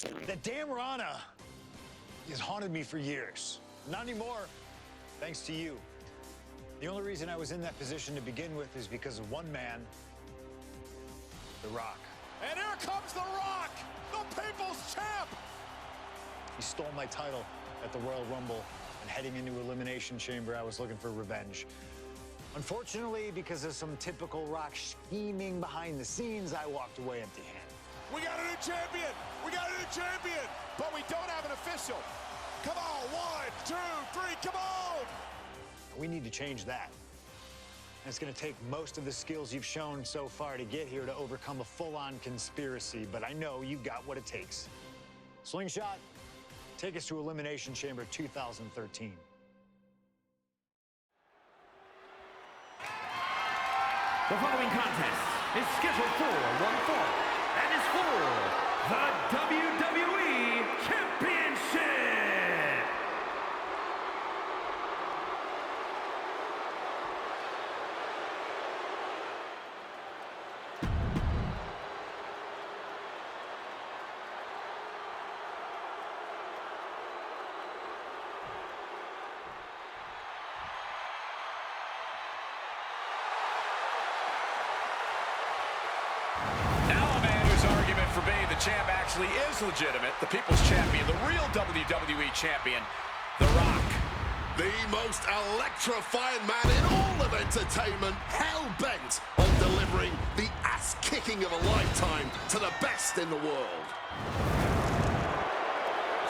That damn Rana has haunted me for years. Not anymore, thanks to you. The only reason I was in that position to begin with is because of one man, The Rock. And here comes The Rock, the People's Champ! He stole my title at the Royal Rumble, and heading into Elimination Chamber, I was looking for revenge. Unfortunately, because of some typical Rock scheming behind the scenes, I walked away empty-handed. We got a new champion! We got a new champion! But we don't have an official. Come on, 1, 2, 3, come on! We need to change that. And it's going to take most of the skills you've shown so far to get here to overcome a full-on conspiracy, but I know you've got what it takes. Slingshot, take us to Elimination Chamber 2013. The following contest is scheduled for one fall and is for the WWE Championship. For being the champ actually is legitimate. The People's Champion, the real WWE Champion, The Rock. The most electrifying man in all of entertainment, hell-bent on delivering the ass-kicking of a lifetime to the best in the world.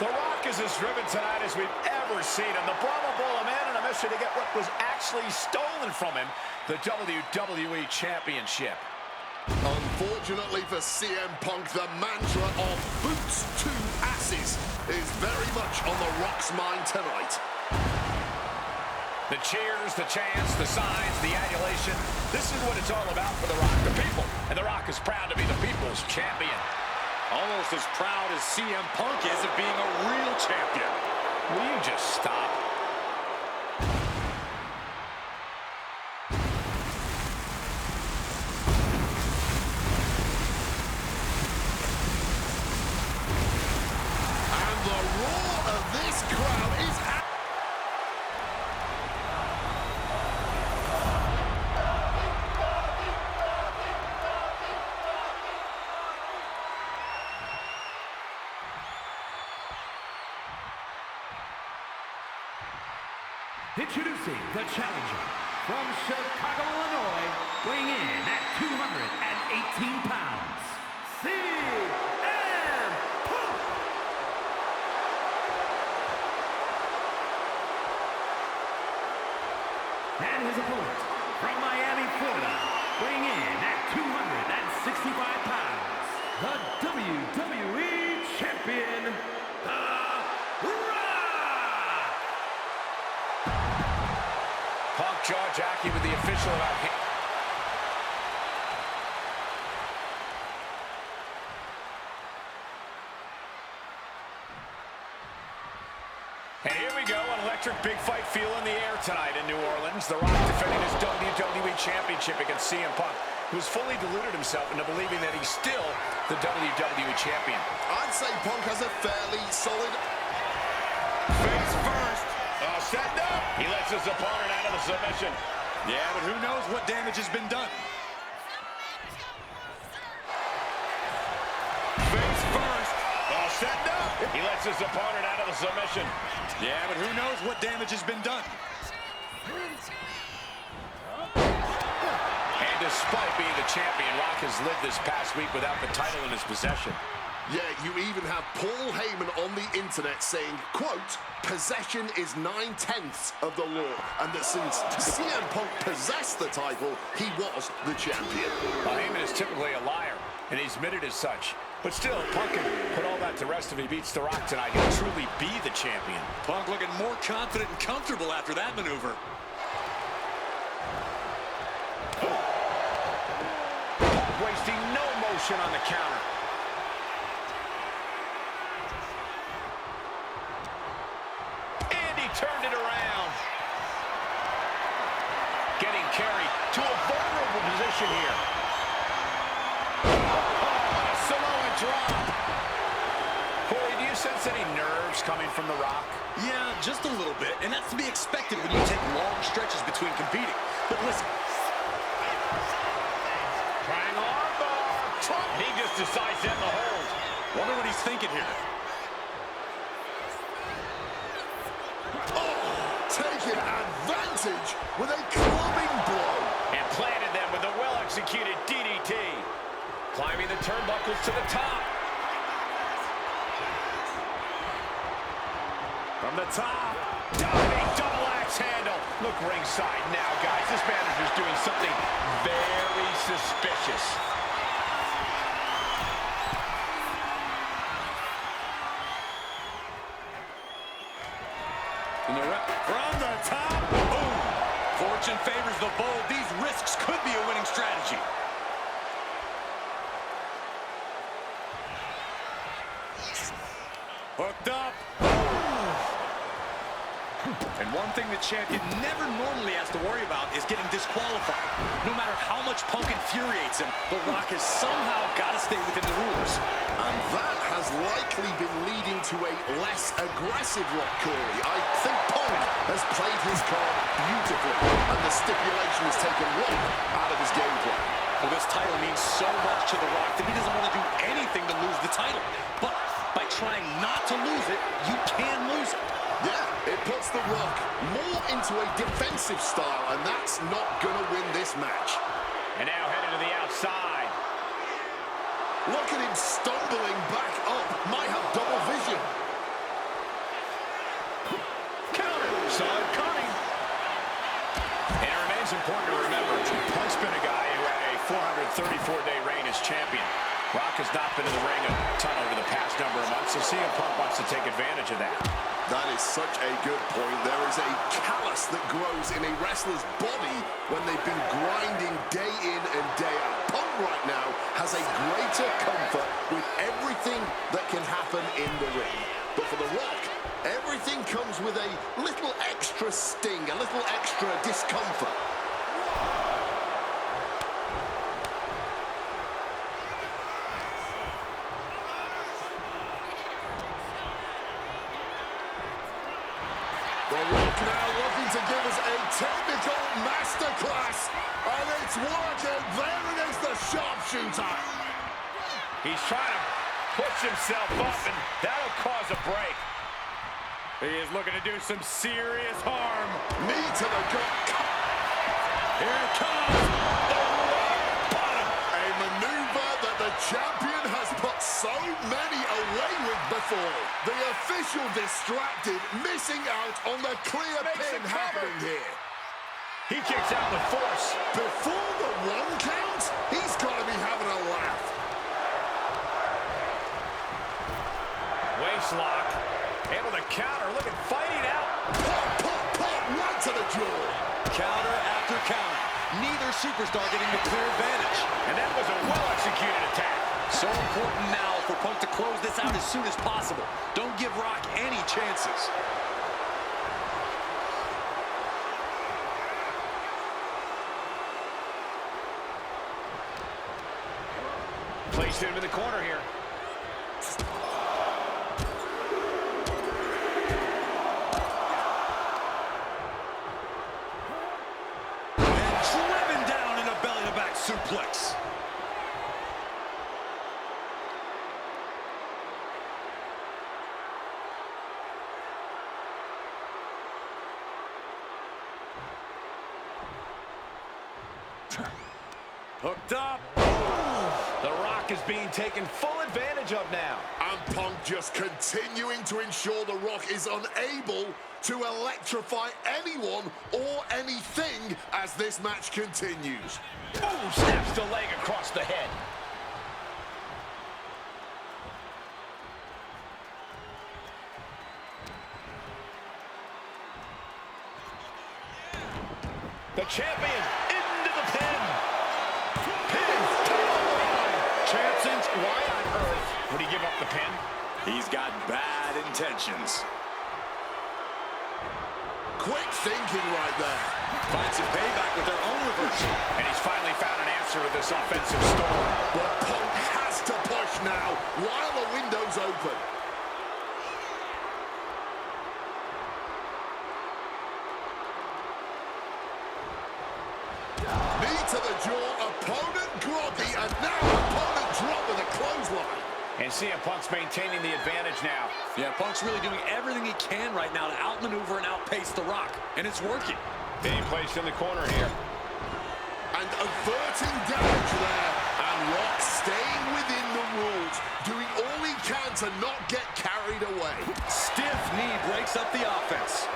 The Rock is as driven tonight as we've ever seen him. The Brahma Bull, a man on a mission to get what was actually stolen from him, the WWE Championship. Unfortunately for CM Punk, the mantra of boots to asses is very much on The Rock's mind tonight. The cheers, the chants, the signs, the adulation. This is what it's all about for The Rock, the people. And The Rock is proud to be the People's Champion. Almost as proud as CM Punk is of being a real champion. Will you just stop? Introducing the challenger from Chicago, Illinois, weighing in at 218 pounds, CM Punk! And his opponent from Miami, Florida, weighing in at 265 pounds, the WWE Champion, The Rock! Punk jaw-jacking with the official about him. And here we go, an electric big fight feel in the air tonight in New Orleans. The Rock defending his WWE Championship against CM Punk, who's fully deluded himself into believing that he's still the WWE Champion. I'd say Punk has a fairly solid... Face first. Setting up. He lets his opponent out of the submission. Yeah, but who knows what damage has been done. Face first. Setting up. He lets his opponent out of the submission. Yeah, but who knows what damage has been done. And despite being the champion, Rock has lived this past week without the title in his possession. Yeah, you even have Paul Heyman on the internet saying, quote, possession is 9/10 of the law, and that since CM Punk possessed the title, he was the champion. Well, Heyman is typically a liar, and he's admitted as such. But still, Punk can put all that to rest if he beats The Rock tonight. He'll truly be the champion. Punk looking more confident and comfortable after that maneuver. Punk wasting no motion on the counter. Turned it around. Getting carried to a vulnerable position here. Oh, a Samoan drop. Corey, do you sense any nerves coming from The Rock? Yeah, just a little bit, and that's to be expected when you take long stretches between competing. But listen. Trying armbar. He just decides to end the hold. Wonder what he's thinking here. Oh, taking advantage with a clubbing blow. And planted them with a well-executed DDT. Climbing the turnbuckles to the top. From the top. Diving double axe handle. Look ringside now, guys. This manager's doing something very suspicious. From the top. Boom. Fortune favors the bold. These risks could be a winning strategy. Hooked up. And one thing the champion never normally has to worry about is getting disqualified. No matter how much Punk infuriates him, The Rock has somehow got to stay within the rules. And that has likely been leading to a less aggressive Rock, Corey. I think Punk has played his card beautifully, and the stipulation has taken Rock out of his game plan. Well, this title means so much to The Rock that he doesn't want to do anything to lose the title. But by trying not to lose it, you can lose it. Yeah, it puts The Rock more into a defensive style, and that's not going to win this match. And now headed to the outside. Look at him stumbling back up. Might have double vision. Counter. Saw it coming. And it remains important to remember, Punk's been a guy who had a 434-day reign as champion. Rock has not been in the ring a ton over the past number of months, so CM Punk wants to take advantage of that. That is such a good point. There is a callus that grows in a wrestler's body when they've been grinding day in and day out. Punk right now has a greater comfort with everything that can happen in the ring. But for The Rock, everything comes with a little extra sting, a little extra discomfort. The Rock now looking to give us a technical masterclass, and it's working. There it is, the sharpshooter. He's trying to push himself up, and that'll cause a break. He is looking to do some serious harm. Knee to the gut. Here it comes. The rock bottom. A maneuver that the champion has put so many away with before. The official distracted, missing out on the clear pin happening here. He kicks out with force. Before the 1 count, he's got to be having a laugh. Waist lock. Able to counter. Look at fighting out. Pop, right to the jaw. Counter after counter. Neither superstar getting the clear advantage. And that was a well-executed attack. So important now for Punk to close this out as soon as possible. Don't give Rock any chances. Placed him in the corner here. And driven down in a belly-to-back suplex. Hooked up. The Rock is being taken full advantage of now. And Punk just continuing to ensure The Rock is unable to electrify anyone or anything as this match continues. Boom! Snaps the leg across the head. The champion into the pin. Pin. Chancings, why on earth would he give up the pin? He's got bad intentions. Quick thinking right there. Finds some payback with their own reversal. And he's finally found an answer to this offensive storm. But Punk has to push now while the window's open. to the jaw, opponent groggy, and now opponent drop with a clothesline. And CM Punk's maintaining the advantage now. Yeah, Punk's really doing everything he can right now to outmaneuver and outpace The Rock, and it's working. Being placed in the corner here. And averting damage there. And Rock staying within the rules, doing all he can to not get carried away. Stiff knee breaks up the offense.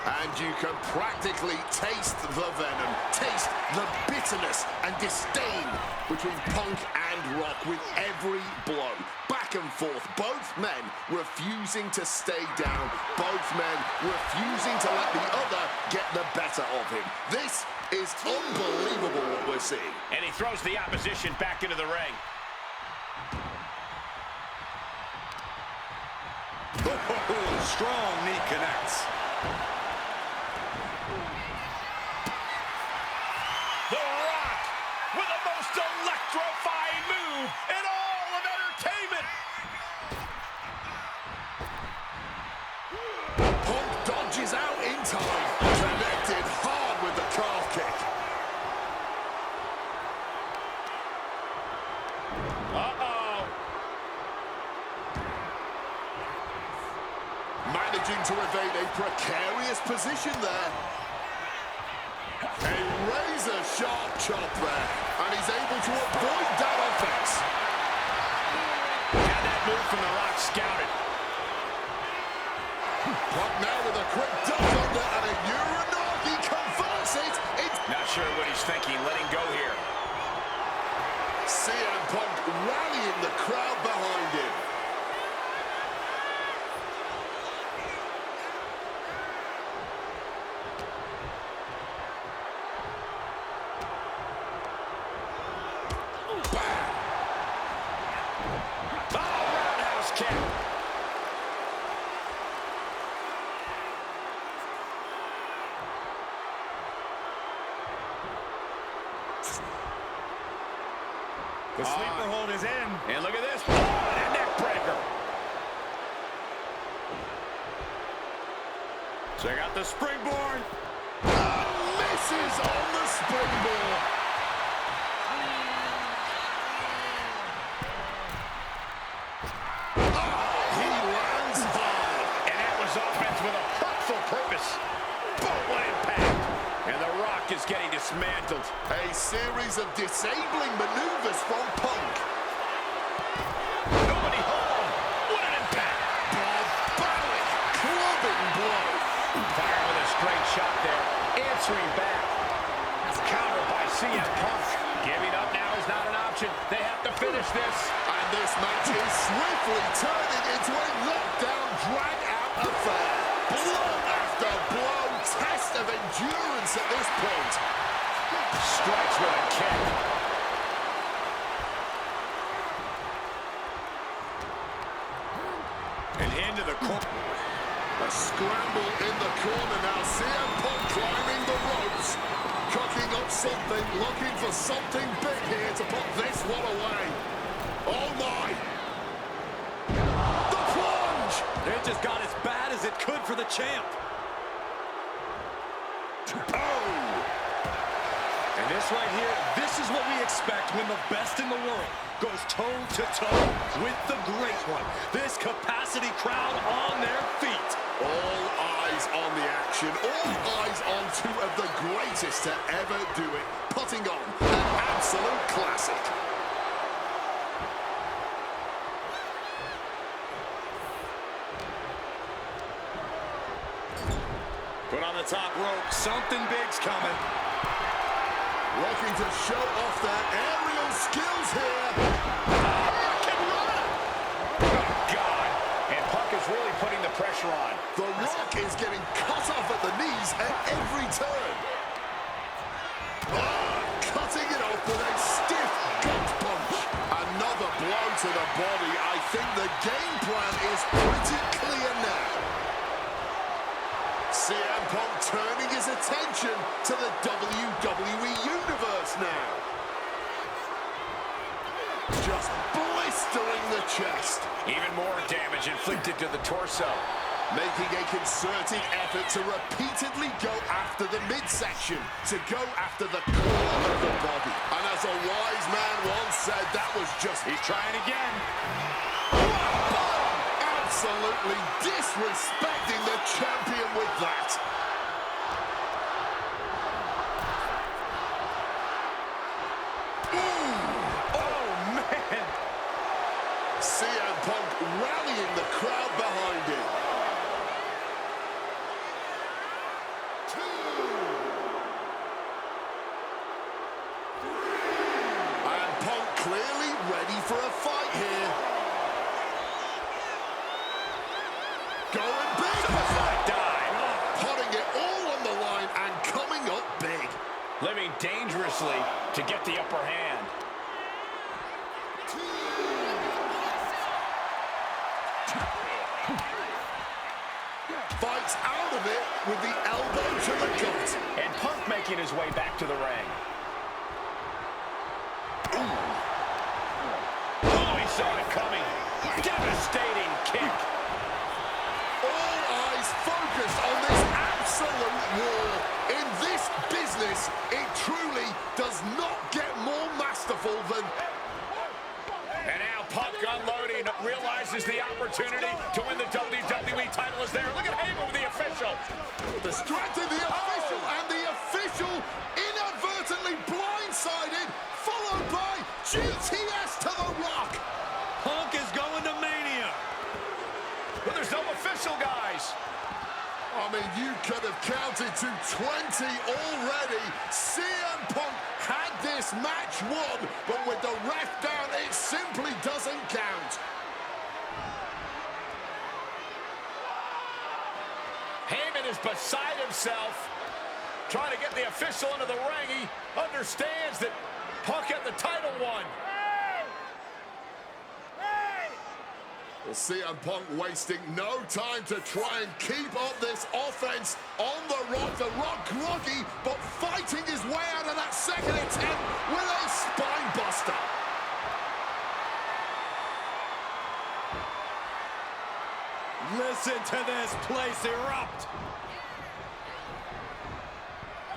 And you can practically taste the venom, taste the bitterness and disdain between Punk and Rock with every blow. Back and forth, both men refusing to stay down, both men refusing to let the other get the better of him. This is unbelievable what we're seeing. And he throws the opposition back into the ring. Strong knee connects. The Rock with the most electrifying move in all of entertainment. Punk dodges out in time, connected hard with the calf kick. Uh-oh. Managing to evade a precarious position there. A razor-sharp chop there, and he's able to avoid that offense. And that move from The Rock scouted. Punk now with a quick duck under and a Uranagi converts it. Not sure what he's thinking, letting go here. CM Punk rallying the crowd behind him. The sleeper hold is in. And look at this. Oh, and a neck breaker. Check out the springboard. Misses on the springboard. He lands hard. And that was offense with a hurtful purpose. Boom, what impact. And The Rock is getting dismantled. A series of disabling maneuvers from Punk. Nobody home. What an impact. Barbaric clubbing blow. Fire with a straight shot there. Answering back. Countered by CM Punk. Giving up now is not an option. They have to finish this. And this match is swiftly turning into a knockdown, drag-out affair. Blow after blow. Test of endurance at this point. Strikes with a kick. And into the corner. A scramble in the corner now. CM Punk climbing the ropes. Cooking up something, looking for something big here to put this one away. Oh my. The plunge. It just got as bad as it could for the champ. Oh. And this right here, this is what we expect when the best in the world goes toe-to-toe with the great one. This capacity crowd on their feet. All eyes on the action. All eyes on two of the greatest to ever do it. Putting on an absolute classic. Put on the top rope. Something big's coming. Looking to show off their aerial skills here. God. And Punk is really putting the pressure on. The Rock is getting cut off at the knees at every turn. Cutting it off with a stiff gut punch. Another blow to the body. I think the game plan is pretty clear now. CM Punk turning his attention to the WWE Universe now. Just blistering the chest. Even more damage inflicted to the torso. making a concerted effort to repeatedly go after the midsection, to go after the core of the body. And as a wise man once said, that was just... He's trying again. Absolutely disrespecting the champion with that. CM Punk rallying the crowd behind him. 2, 3. And Punk clearly ready for a fight here. Going big. Putting it all on the line and coming up big. Living dangerously to get the upper hand. Fights out of it with the elbow to the gut. And Punk making his way back to the ring. Oh, he saw it coming. Devastating kick. All eyes focused on this absolute war. In this business, it truly does not get more masterful than... And now Punk unloading, realizes the opportunity to win the WWE title is there. Look at Heyman with the official. Distracted the official, and the official inadvertently blindsided, followed by GTS to the Rock. Punk is going to Mania. But there's no official, guys. I mean, you could have counted to 20 already. CM Punk had this match won, but with the ref down, it simply doesn't count. Heyman is beside himself, trying to get the official into the ring. He understands that Punk had the title won. Well, CM Punk wasting no time to try and keep up this offense on the Rock. The Rock groggy, but fighting his way out of that second attempt with a spine buster. Listen to this place erupt.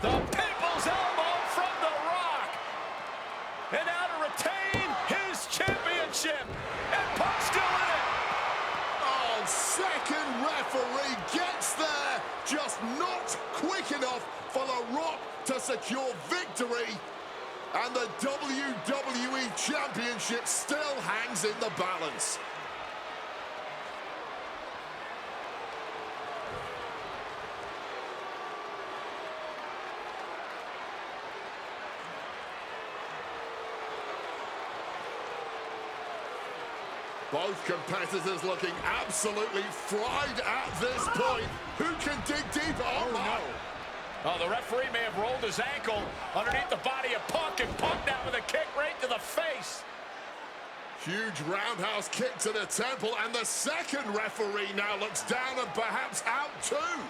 The People's Elbow from The Rock. And now to retain his championship. And Punk's still in it. Oh, second referee gets there, just not quick enough for The Rock to secure victory. And the WWE Championship still hangs in the balance. Both competitors looking absolutely fried at this point. Who can dig deeper? Oh, no. Oh, the referee may have rolled his ankle underneath the body of Punk, and Punk now with a kick right to the face. Huge roundhouse kick to the temple, and the second referee now looks down and perhaps out too.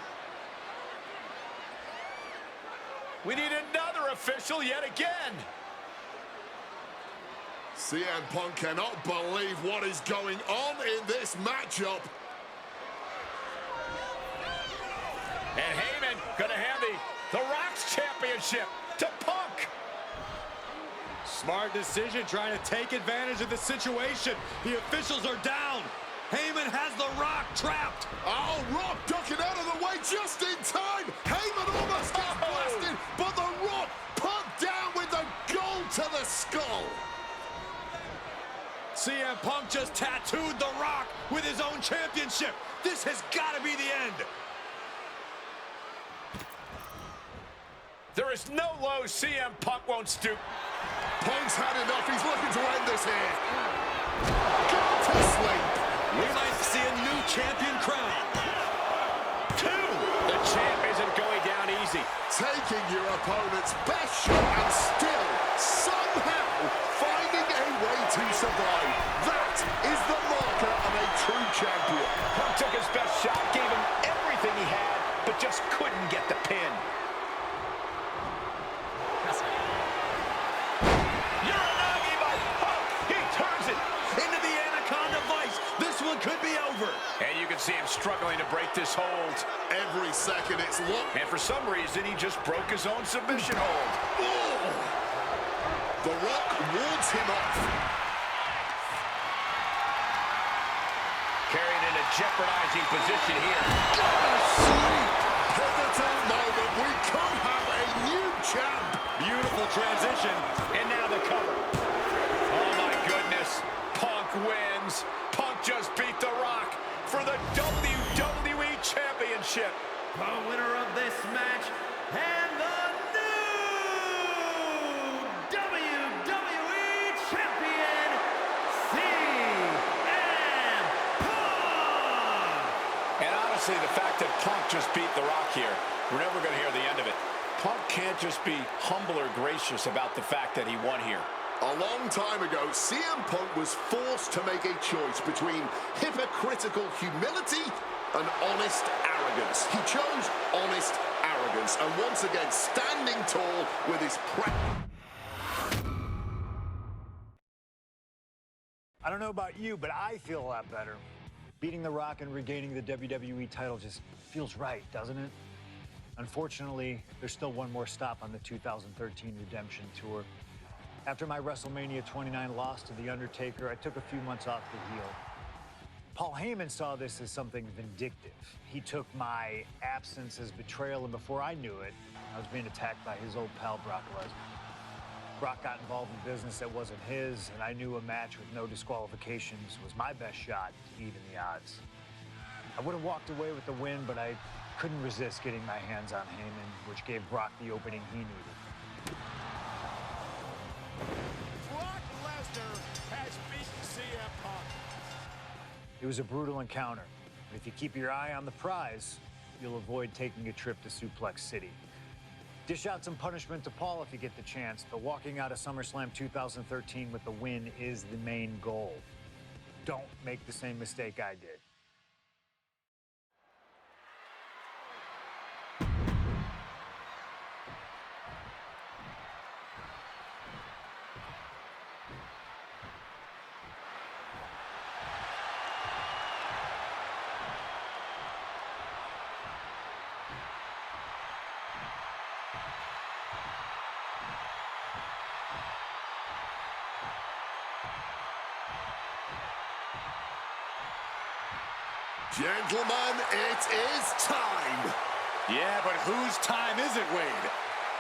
We need another official yet again. CM Punk cannot believe what is going on in this matchup. And Heyman gonna hand the Rock's championship to Punk. Smart decision, trying to take advantage of the situation. The officials are down. Heyman has the Rock trapped. Oh, Rock ducking out of the way just in time. Heyman almost gets blasted, but the Rock put down with the gold to the skull. CM Punk just tattooed The Rock with his own championship. This has got to be the end. There is no low CM Punk won't stoop. Punk's had enough. He's looking to end this here. Got to sleep. We might see a new champion crown. 2. The champ isn't going down easy. Taking your opponent's best shot and still somehow finding a way to survive. That is the marker of a true champion. Punk took his best shot, gave him everything he had, but just couldn't get the pin. Uranagi by Punk. He turns one could be over. And you can see him struggling to break this hold. Every second it's locked. And for some reason, he just broke his own submission hold. Oh! The Rock wards him off. Carried in a jeopardizing position here. Pivotal moment. We could have a new champ. Beautiful transition. And now the cover. Oh, my goodness. Punk wins. Punk just beat The Rock for the WWE Championship. The winner of this match and the new WWE Champion, CM Punk! And honestly, the fact that Punk just beat The Rock here, we're never going to hear the end of it. Punk can't just be humble or gracious about the fact that he won here. A long time ago, CM Punk was forced to make a choice between hypocritical humility and honest arrogance. He chose honest arrogance, and once again, standing tall with his I don't know about you, but I feel a lot better. Beating The Rock and regaining the WWE title just feels right, doesn't it? Unfortunately, there's still one more stop on the 2013 Redemption Tour. After my WrestleMania 29 loss to The Undertaker, I took a few months off the heel. Paul Heyman saw this as something vindictive. He took my absence as betrayal, and before I knew it, I was being attacked by his old pal, Brock Lesnar. Brock got involved in business that wasn't his, and I knew a match with no disqualifications was my best shot to even the odds. I would have walked away with the win, but I couldn't resist getting my hands on Heyman, which gave Brock the opening he needed. Brock Lesnar has beaten CM Punk. It was a brutal encounter, but if you keep your eye on the prize, you'll avoid taking a trip to Suplex City. Dish out some punishment to Paul if you get the chance, but walking out of SummerSlam 2013 with the win is the main goal. Don't make the same mistake I did. Gentlemen, it is time. Yeah, but whose time is it, Wade?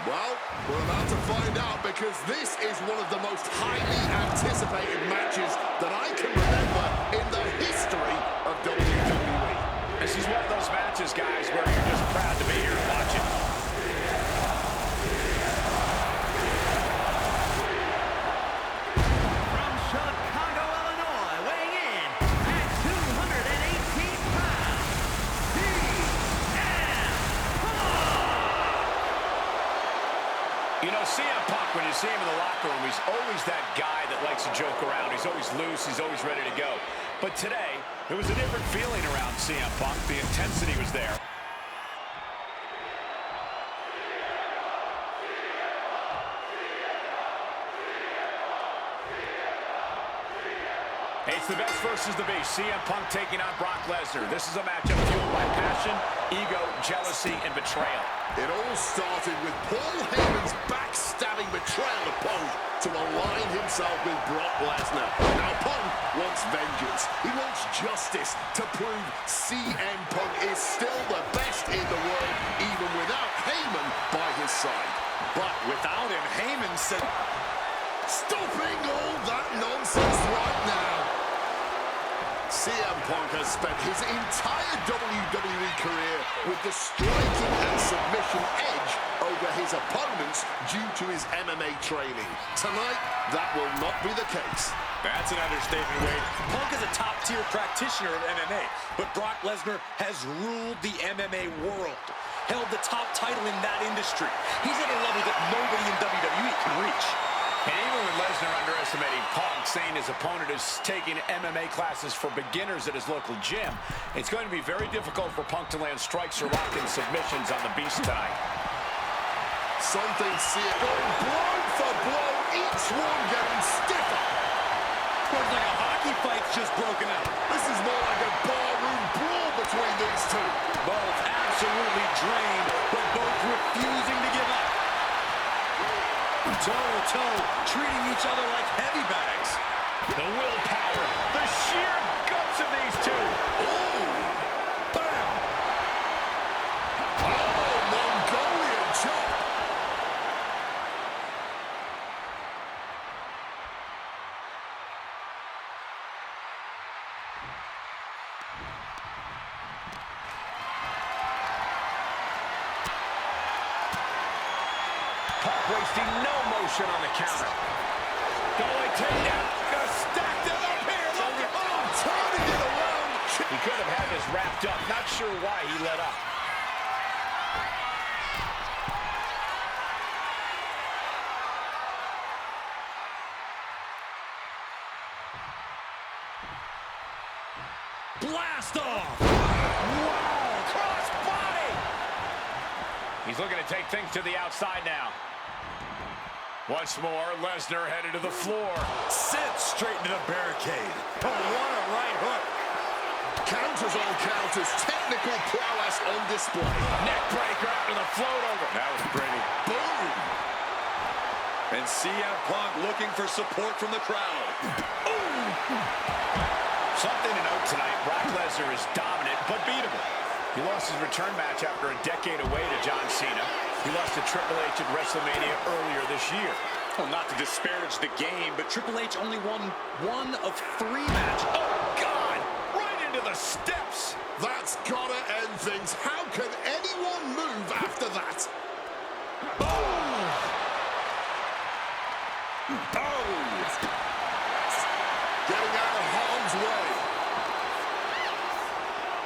Well, we're about to find out, because this is one of the most highly anticipated matches that I can remember in the history of WWE. This is one of those matches, guys, where you're just proud to be here to watch it. From Chicago, Illinois, weighing in at 218 pounds, CM Punk! You know, CM Punk, when you see him in the locker room, he's always that guy that likes to joke around. He's always loose. He's always ready to go. But today, there was a different feeling around CM Punk. The intensity was there. It's the best versus the beast. CM Punk taking on Brock Lesnar. This is a matchup fueled by passion, ego, jealousy, and betrayal. It all started with Paul Heyman's backstabbing betrayal of Punk to align himself with Brock Lesnar. Now Punk wants vengeance. He wants justice to prove CM Punk is still the best in the world, even without Heyman by his side. But without him, Heyman said... Stopping all that nonsense right now. CM Punk has spent his entire WWE career with the striking and submission edge over his opponents due to his MMA training. Tonight, that will not be the case. That's an understatement, Wade. Punk is a top-tier practitioner of MMA, but Brock Lesnar has ruled the MMA world, held the top title in that industry. He's at a level that nobody in WWE can reach. And even with Lesnar underestimating Punk, saying his opponent is taking MMA classes for beginners at his local gym, it's going to be very difficult for Punk to land strikes or lock-in submissions on the Beast tonight. Something CM going blow for blow, each one getting stiffer. Looks like a hockey fight's just broken out. This is more like a barroom brawl between these two. Both absolutely drained, but both refusing to give up. Toe-to-toe, treating each other like heavy bags. The willpower, the sheer guts of these two. Ooh. Bam. Oh, Mongolian chop. Punk wasting no motion on the counter. Going takedown. Gonna stack them up here. Look at Turning it around. He could have had this wrapped up. Not sure why he let up. Blast off! Wow! Cross body! He's looking to take things to the outside now. Once more, Lesnar headed to the floor. Sent straight into the barricade. Oh, what a right hook. Counters on counters. Technical prowess on display. Neck breaker after the float over. That was pretty. Boom. And CM Punk looking for support from the crowd. Something to note tonight, Brock Lesnar is dominant but beatable. He lost his return match after a decade away to John Cena. He lost to Triple H at WrestleMania earlier this year. Well, not to disparage the game, but Triple H only won 1 of 3 matches. Oh, God! Right into the steps! That's gotta end things. How can anyone move after that? Oh! Getting out of harm's way.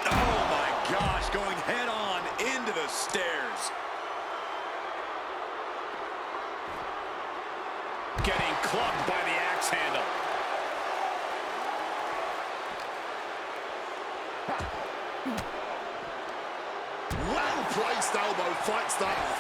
Oh, my gosh, going head-on into the stairs. Getting clubbed by the axe handle. Well-placed elbow fights that off.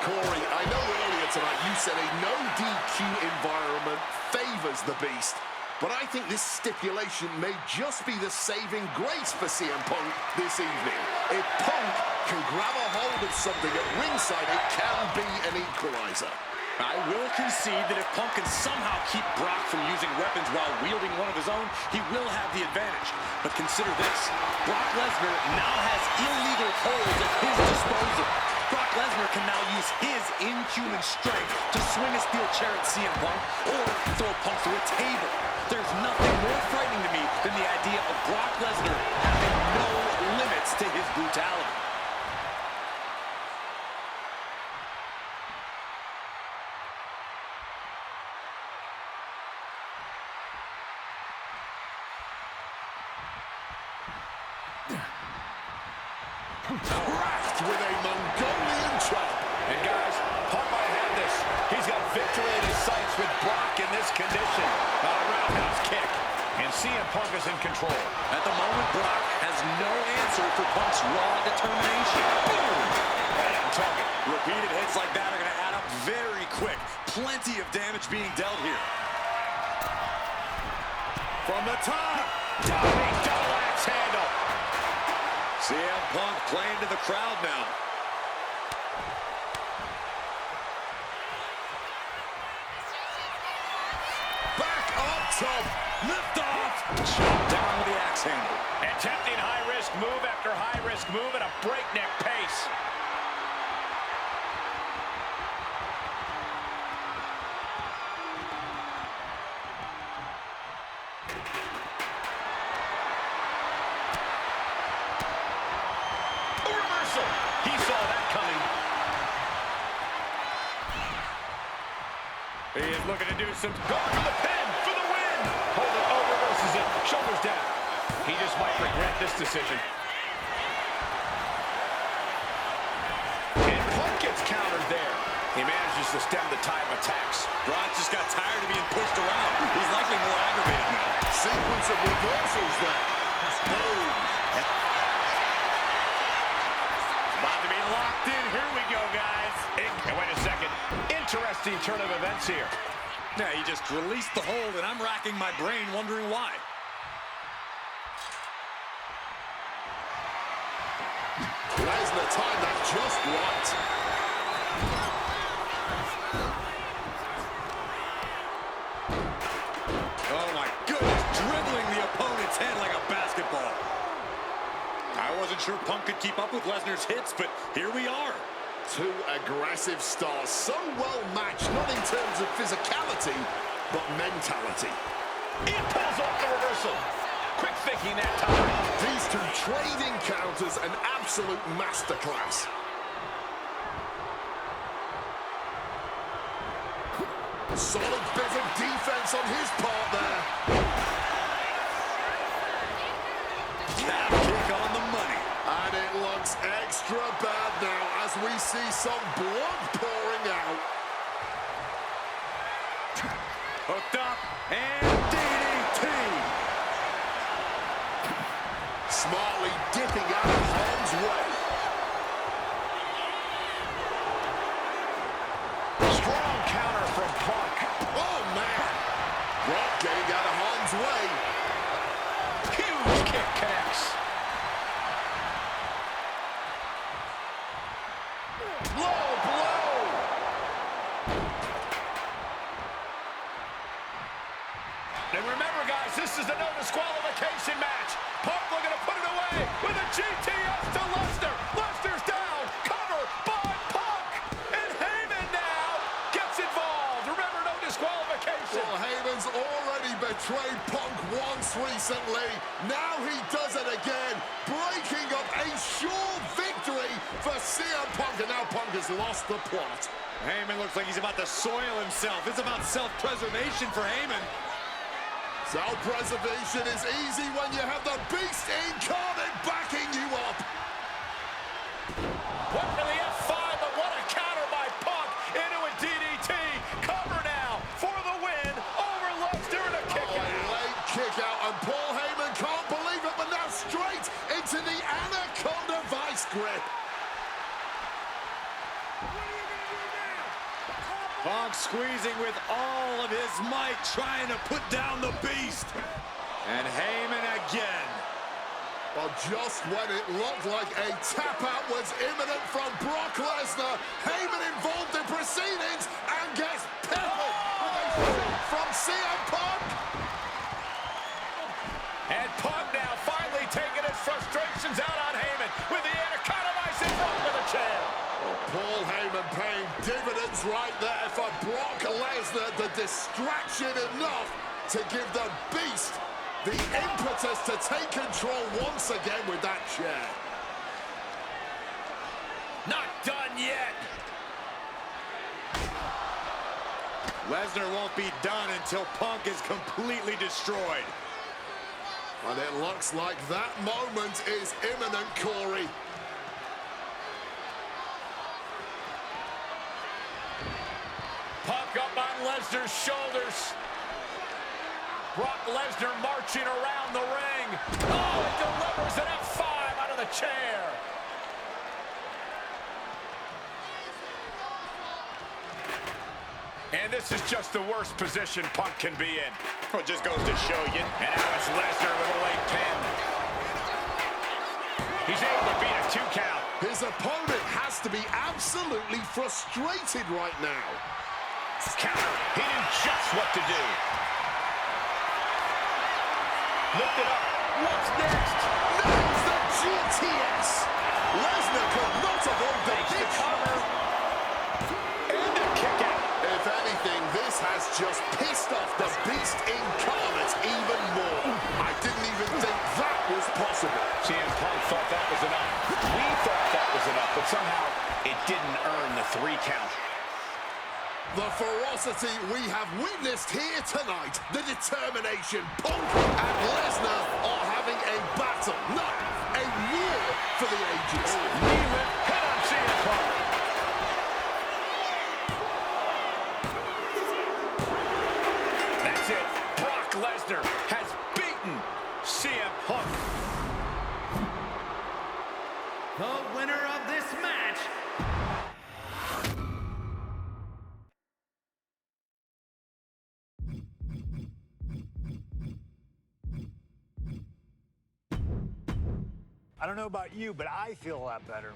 Corey, I know earlier tonight you said a no DQ environment favors the Beast, but I think this stipulation may just be the saving grace for CM Punk this evening. If Punk can grab a hold of something at ringside, it can be an equalizer. I will concede that if Punk can somehow keep Brock from using weapons while wielding one of his own, he will have the advantage. But consider this. Brock Lesnar now has illegal holds at his disposal. Brock Lesnar can now use his inhuman strength to swing a steel chair at CM Punk or throw Punk through a table. There's nothing more frightening to me than the idea of Brock Lesnar having no limits to his brutality. Cracked with a Mongolian chop. And guys, Punk might have this. He's got victory in his sights with Brock in this condition. A roundhouse kick. And CM Punk is in control. At the moment, Brock has no answer for Punk's raw determination. Boom! Right on target. Repeated hits like that are going to add up very quick. Plenty of damage being dealt here. From the top. Diving double axe handle. CM Punk playing to the crowd now. Back up top. Lift off. Chopped down with the axe handle. Attempting high-risk move after high-risk move at a breakneck pace. A reversal. He saw that coming. He is looking to do some... Going for the pin for the win. Hold it. Oh, reverses it. Shoulders down. He just might regret this decision. And Punk gets countered there. He manages to stem the tide of attacks. Brock just got tired of being pushed around. He's likely more aggravated now. Sequence of reversals there. Boom. About to be locked in. Here we go, guys. Wait a second. Interesting turn of events here. Yeah, he just released the hold, and I'm racking my brain wondering why. Lesnar timed that just right. Oh my goodness, dribbling the opponent's head like a basketball. I wasn't sure Punk could keep up with Lesnar's hits, but here we are. Two aggressive stars, so well matched, not in terms of physicality, but mentality. He pulls off the reversal. Quick thinking that time. These two trading counters, an absolute masterclass. Solid bit of defense on his part there. Tap kick on the money. And it looks extra bad now as we see some blood pouring out. Hooked up and DDT. Smartly dipping out of harm's way. Strong counter from Punk. Oh, man. Brock getting out of harm's way. Huge kick connects. Low blow. And remember, guys, this is a no disqualification match. Punk looking to put it away with a GTS to Lesnar. Lesnar's down. Cover by Punk. And Heyman now gets involved. Remember, no disqualification. Well, Heyman's already betrayed Punk once recently. Now he does it again, breaking up a sure victory for CM Punk. And now Punk has lost the plot. Heyman looks like he's about to soil himself. It's about self-preservation for Heyman. Self-preservation is easy when you have the Beast incarnate backing you up. What for the F5, but what a counter by Punk into a DDT. Cover now for the win over Lesnar and a kick out. Late kick out, and Paul Heyman can't believe it, but now straight into the Anaconda Vice grip. Punk squeezing with all of his might, trying to put down the Beast. And Heyman again. Well, just when it looked like a tap-out was imminent from Brock Lesnar, Heyman involved in proceedings and gets peppered with a shot from CM Punk. And Punk now finally taking his frustrations out on Heyman with the Anaconda Vice in front of the chair. Paul Heyman paying dividends right there for Brock Lesnar. The distraction enough to give the Beast the impetus to take control once again with that chair. Not done yet. Lesnar won't be done until Punk is completely destroyed. And it looks like that moment is imminent, Corey. Punk up on Lesnar's shoulders. Brock Lesnar marching around the ring. Oh, it delivers an F5 out of the chair. And this is just the worst position Punk can be in. Well, it just goes to show you. And now it's Lesnar with a late pin. He's able to beat a 2 count. His opponent has to be absolutely frustrated right now. Counter. He knew just what to do. Lift it up. What's next? Nails the GTS. Lesnar could not avoid the big cover. And a kick out. If anything, this has just pissed off the Beast incarnate even more. I didn't even think that was possible. CM Punk thought that was enough. We thought that was enough, but somehow it didn't earn the 3 count. The ferocity we have witnessed here tonight, the determination, Punk and Lesnar are having a battle, not a war for the ages. Knee lift, head on CM Punk. That's it. Brock Lesnar has beaten CM Punk. The winner of this match I don't know about you, but I feel a lot better.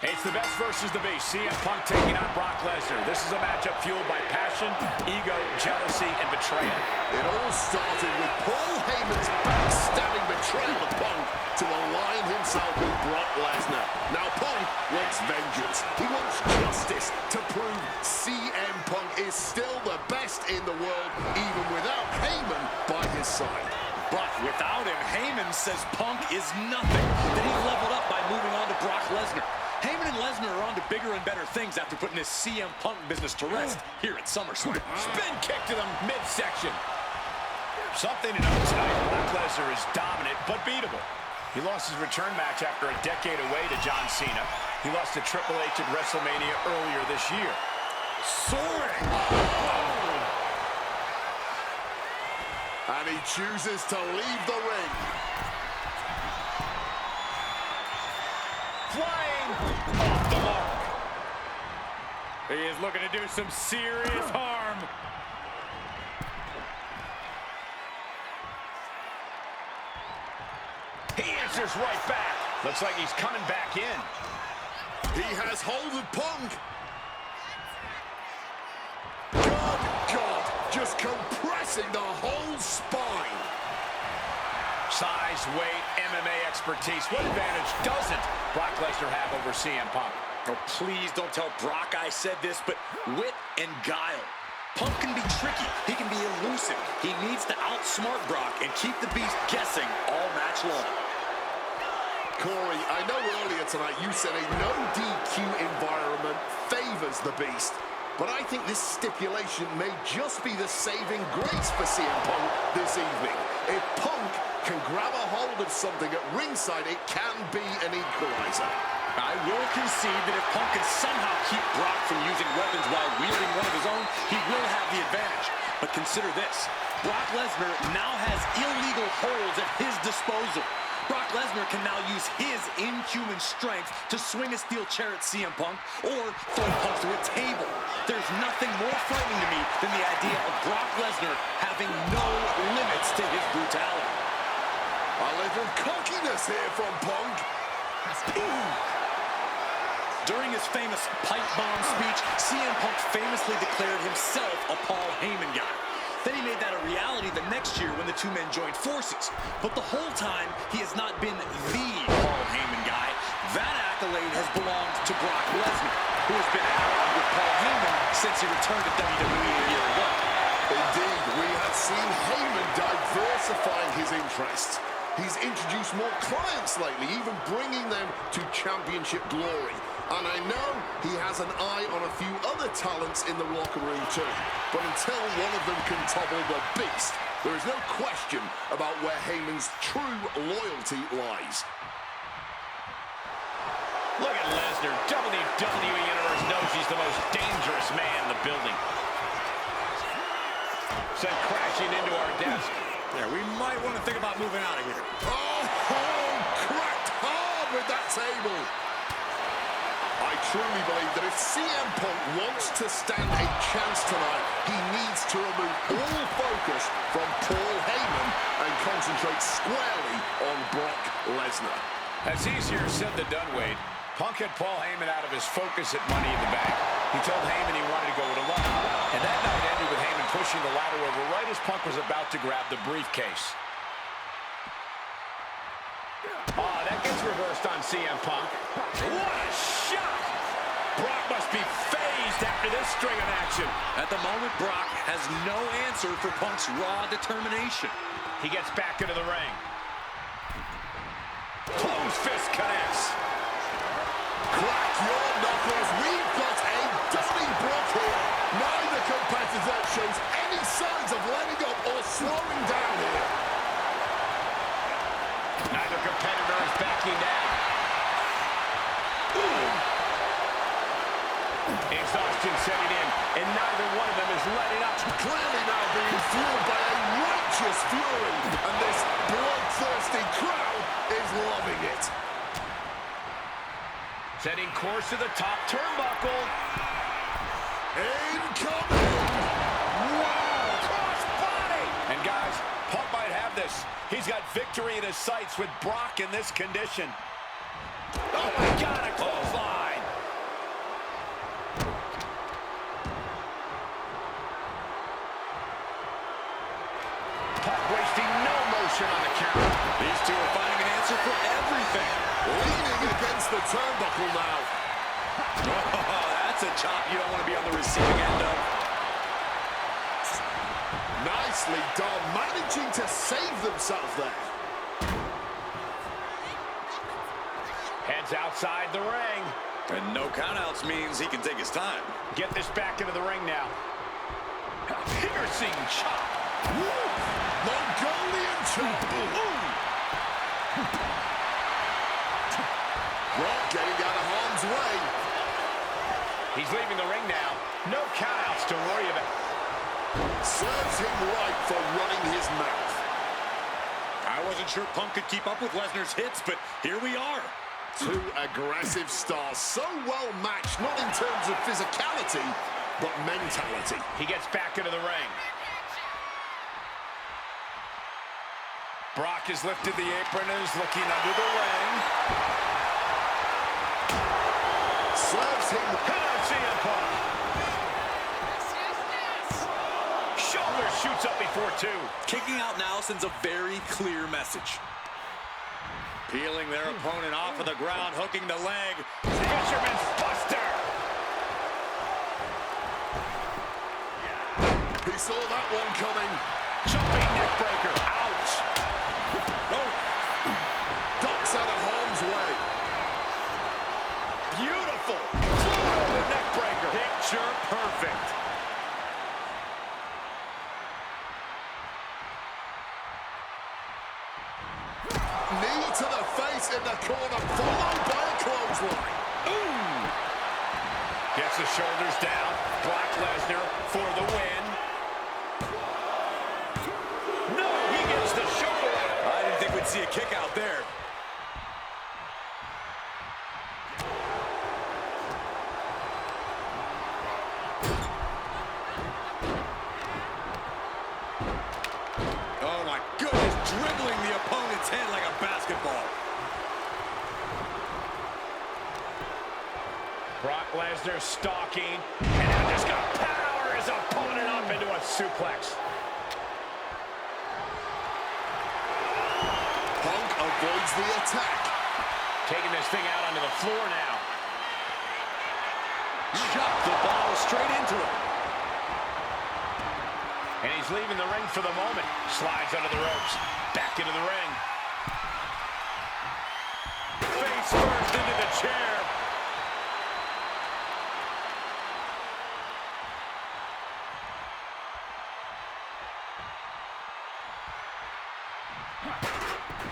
It's the best versus the beast. CM Punk taking on Brock Lesnar. This is a matchup fueled by passion, ego, jealousy, and betrayal. It all started with Paul Heyman's backstabbing betrayal of Punk to align himself with Brock Lesnar. Now Punk wants vengeance. He wants justice to prove CM Punk is still the best in the world, even without Heyman by his side. But without him, Heyman says Punk is nothing. Then he leveled up by moving on to Brock Lesnar. Heyman and Lesnar are on to bigger and better things after putting this CM Punk business to rest here at SummerSlam. Spin kick to the midsection. Something to note tonight, Brock Lesnar is dominant but beatable. He lost his return match after a decade away to John Cena. He lost to Triple H at WrestleMania earlier this year. Soaring! And he chooses to leave the ring. Flying off the mark. He is looking to do some serious harm. He answers right back. Looks like he's coming back in. He has hold of Punk. God, just compressing the whole spine. Size, weight, MMA expertise. What advantage doesn't Brock Lesnar have over CM Punk? Oh, please don't tell Brock I said this, but wit and guile. Punk can be tricky. He can be elusive. He needs to outsmart Brock and keep the beast guessing all match long. Corey, I know earlier tonight you said a no DQ environment favors the beast, but I think this stipulation may just be the saving grace for CM Punk this evening. If Punk can grab a hold of something at ringside, it can be an equalizer. I will concede that if Punk can somehow keep Brock from using weapons while wielding one of his own, he will have the advantage. But consider this, Brock Lesnar now has illegal holds at his disposal. Brock Lesnar can now use his inhuman strength to swing a steel chair at CM Punk or throw Punk through a table. There's nothing more frightening to me than the idea of Brock Lesnar having no limits to his brutality. A little cockiness here from Punk. During his famous pipe bomb speech, CM Punk famously declared himself a Paul Heyman guy. Then he made that a reality the next year when the two men joined forces. But the whole time, he has not been the Paul Heyman guy. That accolade has belonged to Brock Lesnar, who has been allied with Paul Heyman since he returned to WWE a year ago. Indeed, we have seen Heyman diversifying his interests. He's introduced more clients lately, even bringing them to championship glory. And I know he has an eye on a few other talents in the locker room too. But until one of them can topple the beast, there is no question about where Heyman's true loyalty lies. Look at Lesnar. WWE Universe knows he's the most dangerous man in the building. Sent crashing into our desk. Yeah, we might want to think about moving out of here. Oh, cracked hard with that table. I truly believe that if CM Punk wants to stand a chance tonight, he needs to remove all focus from Paul Heyman and concentrate squarely on Brock Lesnar. That's easier said than done, Wade. Punk had Paul Heyman out of his focus at Money in the Bank. He told Heyman he wanted to go it alone. And that night ended with Heyman pushing the ladder over right as Punk was about to grab the briefcase. That gets reversed on CM Punk. What a shot! Brock must be phased after this string of action. At the moment, Brock has no answer for Punk's raw determination. He gets back into the ring. Closed fist connects. Crack your knuckles. We've got a Donnybrook here. Neither competitor shows any signs of letting up or slowing down here. Neither competitor is backing down. Exhausted tension setting in, and neither one of them is letting up. Clearly now being fueled by a righteous fury, and this bloodthirsty crowd is loving it. Setting course to the top turnbuckle. Incoming! Wow! Cross body! And guys, Punk might have this. He's got victory in his sights with Brock in this condition. Oh my God, a clothesline! Punk wasting no motion on the counter. These two are finding an answer for everything. Leaning against the turnbuckle now. Oh, that's a chop you don't want to be on the receiving end of. Nicely done, managing to save themselves there. Heads outside the ring. And no countouts means he can take his time. Get this back into the ring now. A piercing chop. Woo! Mongolian chop. Brock getting out of harm's way. He's leaving the ring now. No countouts to worry about. Serves him right for running his mouth. I wasn't sure Punk could keep up with Lesnar's hits, but here we are. Two aggressive stars, so well matched, not in terms of physicality, but mentality. He gets back into the ring. Brock has lifted the apron and is looking under the ring. Serves him. CM Punk. Shoulder shoots up before two. Kicking out now sends a very clear message. Peeling their opponent off of the ground, hooking the leg. Fisherman's Buster. He saw that one coming. Jumping neck breaker. Ouch. Oh. Ducks out of harm's way. Beautiful. Florida neck breaker. Picture perfect. Knee to the face in the corner, followed by a clothesline. Ooh. Gets the shoulders down. Brock Lesnar for the win. No, he gets the shoulder. I didn't think we'd see a kick out there. Oh my goodness, dribbling the opponent's head like a basketball. Brock Lesnar stalking, and now just gonna power his opponent up into a suplex. Punk avoids the attack. Taking this thing out onto the floor now. Shot the ball straight into it. And he's leaving the ring for the moment. Slides under the ropes. Back into the ring. Face first into the chair.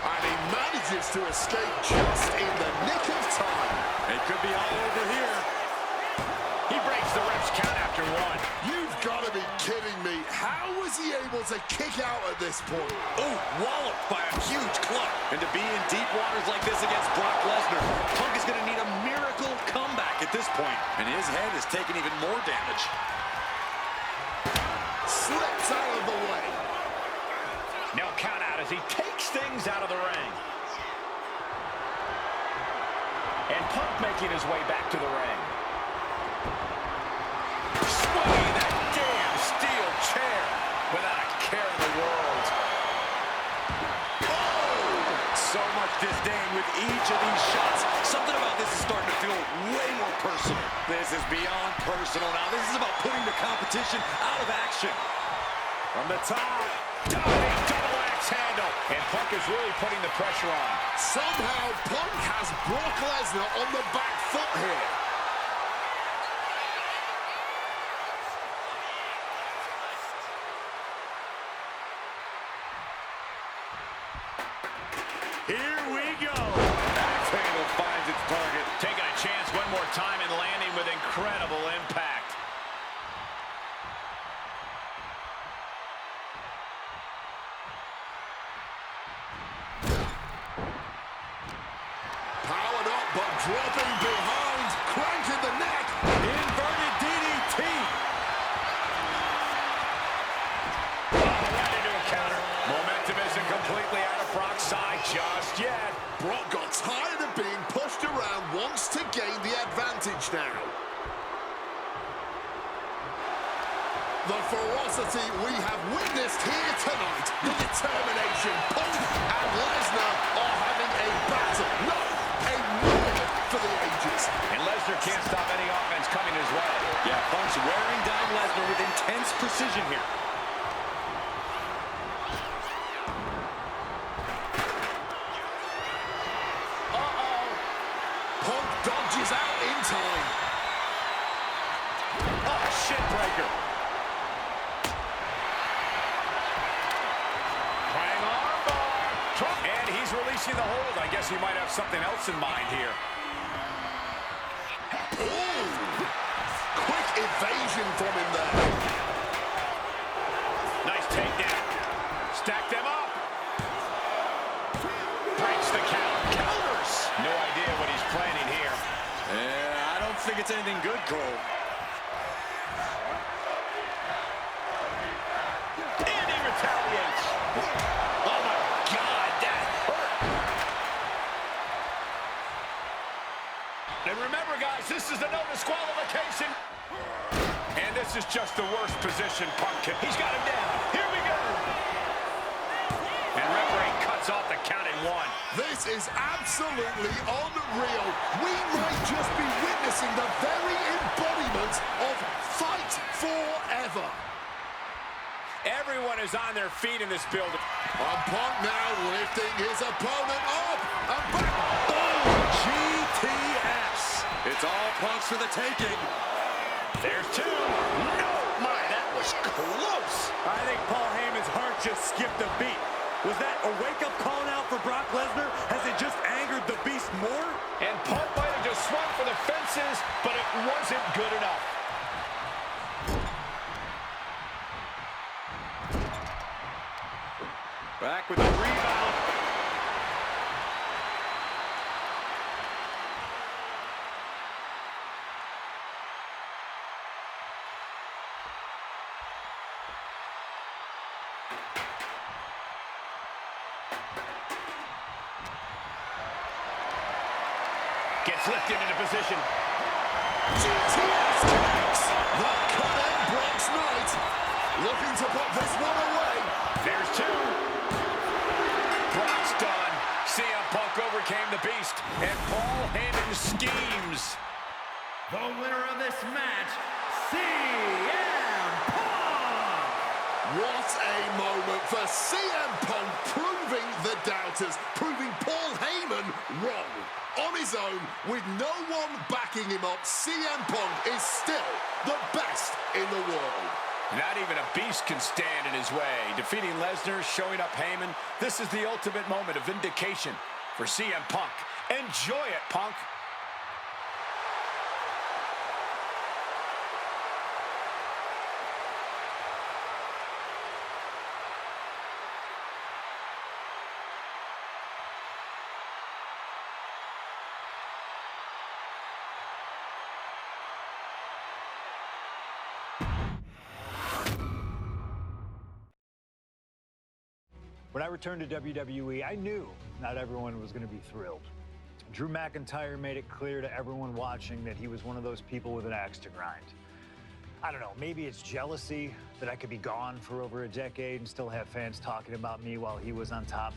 And he manages to escape just in the nick of time. It could be all over here. He breaks the ref's count after one. You've got to be kidding me. How was he able to kick out at this point? Oh, walloped by a huge club. And to be in deep waters like this against Brock Lesnar, Punk is going to need a miracle comeback at this point. And his head is taking even more damage. Slips out of the way. No count out as he takes things out of the ring. And Punk making his way back to the ring. Swinging that damn steel chair without a care in the world. Oh! So much disdain with each of these shots. Something about this is starting to feel way more personal. This is beyond personal now. This is about putting the competition out of action. From the top. Diving double axe handle. And Punk is really putting the pressure on. Somehow, Punk has Brock Lesnar on the back foot here. Here we go. Axe handle finds its target. Taking a chance one more time and landing with incredible impact. dropping behind, cranking the neck. Inverted DDT. Right into a counter. Momentum isn't completely out of Brock's side just yet. Brock got tired of being pushed around, wants to gain the advantage now. The ferocity we have witnessed here tonight, the determination, Punk and Lesnar are having a battle, no, a war for the ages. And Lesnar can't stop any offense coming his way. Yeah, Punk's wearing down Lesnar with intense precision here. Punk dodges out in time. Oh, shit breaker. Hang on, bar. And he's releasing the hold. I guess he might have something else in mind here. Ooh. Quick evasion from him there. Nice takedown. Stack them up. Breaks the count. Counters. No idea what he's planning here. Yeah, I don't think it's anything good, Cole. And he retaliates. Oh, my God, that hurt. And remember, guys, this is a no disqualification. And this is just the worst position Punk can. He's got him down. Here we go. And referee cuts off the count in one. This is absolutely unreal. We might just be witnessing the very embodiment of fight forever. Everyone is on their feet in this building. And Punk now lifting his opponent up and back. Boom! GTS. It's all Punk's for the taking. There's two. No, my, that was close. I think Paul Heyman's heart just skipped a beat. Was that a wake-up call now for Brock Lesnar? Has it just angered the beast more? And Punk might have just swung for the fences, but it wasn't good enough. Back with the rebound. Gets lifted into position. GTS connects. The cut Brock's night. Looking to put this one away. There's two. Brock's done. CM Punk overcame the beast, and Paul Heyman schemes. The winner of this match, CM Punk! What a moment for CM Punk, proving the doubters, proving Paul Heyman wrong. On his own, with no one backing him up, CM Punk is still the best in the world. Not even a beast can stand in his way. Defeating Lesnar, showing up Heyman. This is the ultimate moment of vindication for CM Punk. Enjoy it, Punk. When I returned to WWE, I knew not everyone was going to be thrilled. Drew McIntyre made it clear to everyone watching that he was one of those people with an axe to grind. I don't know, maybe it's jealousy that I could be gone for over a decade and still have fans talking about me while he was on top.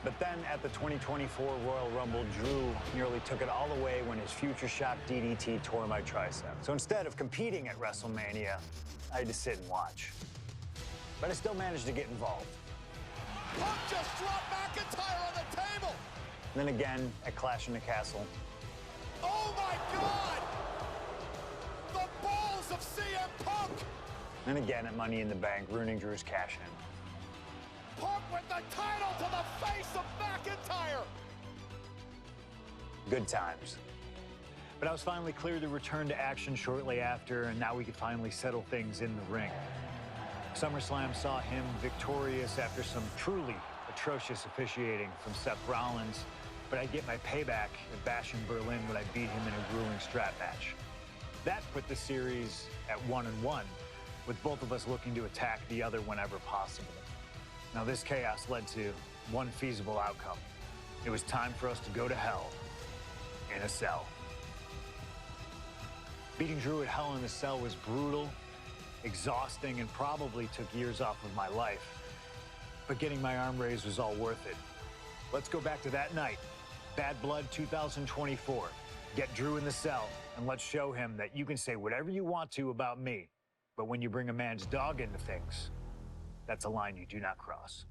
But then at the 2024 Royal Rumble, Drew nearly took it all away when his future shock DDT tore my tricep. So instead of competing at WrestleMania, I had to sit and watch. But I still managed to get involved. Punk just dropped McIntyre on the table. And then again at Clash in the Castle. Oh my God! The balls of CM Punk! And again at Money in the Bank, ruining Drew's cash-in. Punk with the title to the face of McIntyre! Good times. But I was finally cleared to return to action shortly after, and now we could finally settle things in the ring. SummerSlam saw him victorious after some truly atrocious officiating from Seth Rollins. but I'd get my payback at Bash in Berlin when I beat him in a grueling strap match. That put the series at 1-1, with both of us looking to attack the other whenever possible. Now, this chaos led to one feasible outcome. It was time for us to go to hell in a cell. Beating Drew at Hell in a Cell was brutal, exhausting, and probably took years off of my life. But getting my arm raised was all worth it. Let's go back to that night, Bad Blood 2024. Get Drew in the cell, and let's show him that you can say whatever you want to about me, but when you bring a man's dog into things, that's a line you do not cross.